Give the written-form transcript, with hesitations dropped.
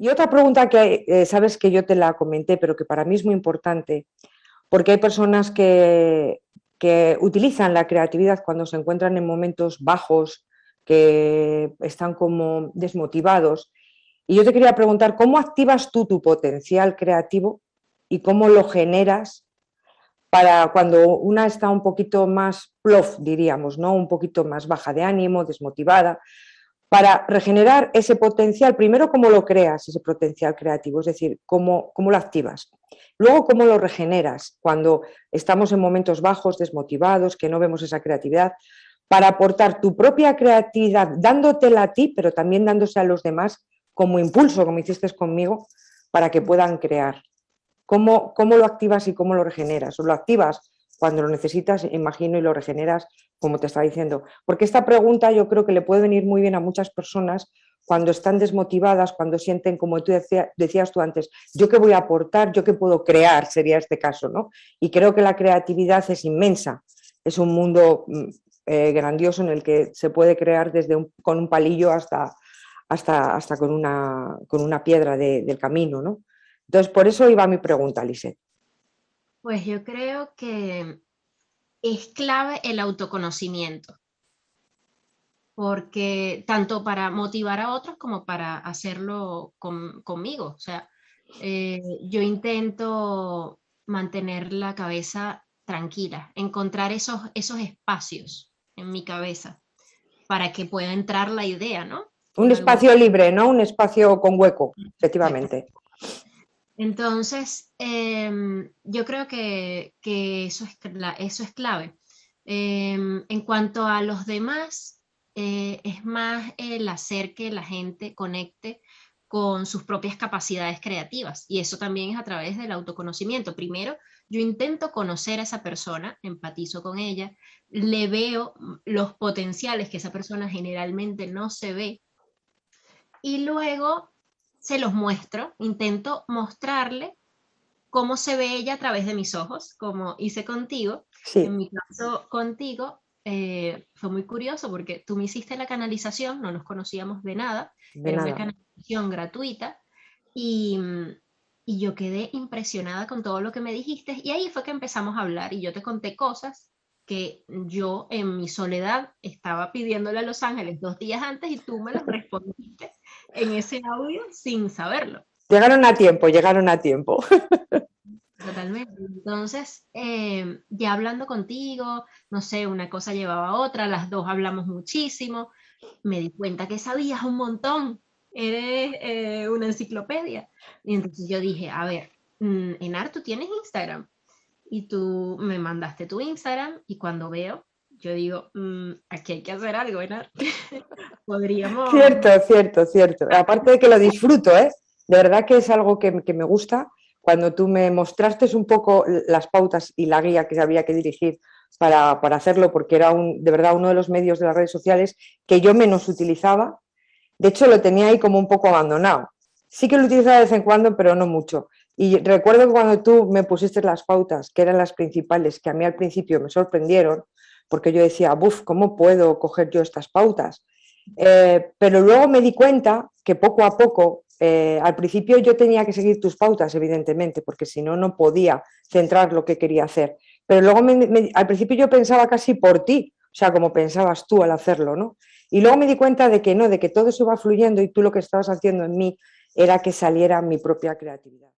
Y otra pregunta que sabes que yo te la comenté, pero que para mí es muy importante, porque hay personas que utilizan la creatividad cuando se encuentran en momentos bajos, que están como desmotivados. Y yo te quería preguntar, ¿cómo activas tú tu potencial creativo y cómo lo generas para cuando una está un poquito más plof, diríamos, ¿no? Un poquito más baja de ánimo, desmotivada, para regenerar ese potencial? Primero, ¿cómo lo creas, ese potencial creativo? Es decir, ¿cómo lo activas? Luego, ¿cómo lo regeneras cuando estamos en momentos bajos, desmotivados, que no vemos esa creatividad? Para aportar tu propia creatividad, dándotela a ti, pero también dándose a los demás como impulso, como hiciste conmigo, para que puedan crear. ¿Cómo lo activas y cómo lo regeneras? ¿O lo activas cuando lo necesitas, imagino, y lo regeneras, como te estaba diciendo? Porque esta pregunta yo creo que le puede venir muy bien a muchas personas cuando están desmotivadas, cuando sienten, como tú decías tú antes, yo qué voy a aportar, yo qué puedo crear, sería este caso, ¿no? Y creo que la creatividad es inmensa, es un mundo grandioso en el que se puede crear desde con un palillo hasta con una piedra del camino, ¿no? Entonces, por eso iba mi pregunta, Lisette. Pues yo creo que es clave el autoconocimiento, porque tanto para motivar a otros como para hacerlo conmigo. O sea, yo intento mantener la cabeza tranquila, encontrar esos espacios en mi cabeza para que pueda entrar la idea, ¿no? Un En algún espacio libre, ¿no? Un espacio con hueco, momento. efectivamente. Entonces, yo creo que eso es clave. En cuanto a los demás, es más el hacer que la gente conecte con sus propias capacidades creativas. Y eso también es a través del autoconocimiento. Primero, yo intento conocer a esa persona, empatizo con ella, le veo los potenciales que esa persona generalmente no se ve y luego se los muestro, intento mostrarle cómo se ve ella a través de mis ojos, como hice contigo. En Sí, mi caso, contigo, fue muy curioso porque tú me hiciste la canalización, no nos conocíamos de nada, de era una nada. canalización gratuita y, y yo quedé impresionada con todo lo que me dijiste y ahí fue que empezamos a hablar y yo te conté cosas que yo en mi soledad estaba pidiéndole a Los Ángeles 2 días antes y tú me las respondiste en ese audio sin saberlo. Llegaron a tiempo, llegaron a tiempo. Totalmente. Entonces, ya hablando contigo, no sé, una cosa llevaba a otra, las dos hablamos muchísimo, me di cuenta que sabías un montón, eres una enciclopedia. Y entonces yo dije, a ver, Enar, tú tienes Instagram. Y tú me mandaste tu Instagram y cuando veo, yo digo, aquí hay que hacer algo, Enar. Cierto, Podríamos... cierto, cierto. Aparte de que lo disfruto, ¿eh? De verdad que es algo que me gusta. Cuando tú me mostraste un poco las pautas y la guía que había que dirigir para hacerlo, porque era de verdad uno de los medios de las redes sociales que yo menos utilizaba. De hecho, lo tenía ahí como un poco abandonado. Sí que lo utilizaba de vez en cuando, pero no mucho. Y recuerdo que cuando tú me pusiste las pautas, que eran las principales, que a mí al principio me sorprendieron, porque yo decía, buf, ¿cómo puedo coger yo estas pautas? Pero luego me di cuenta que poco a poco, al principio yo tenía que seguir tus pautas, evidentemente, porque si no, no podía centrar lo que quería hacer. Pero luego al principio yo pensaba casi por ti, o sea, como pensabas tú al hacerlo, ¿no? Y luego me di cuenta de que no, de que todo eso iba fluyendo y tú lo que estabas haciendo en mí era que saliera mi propia creatividad.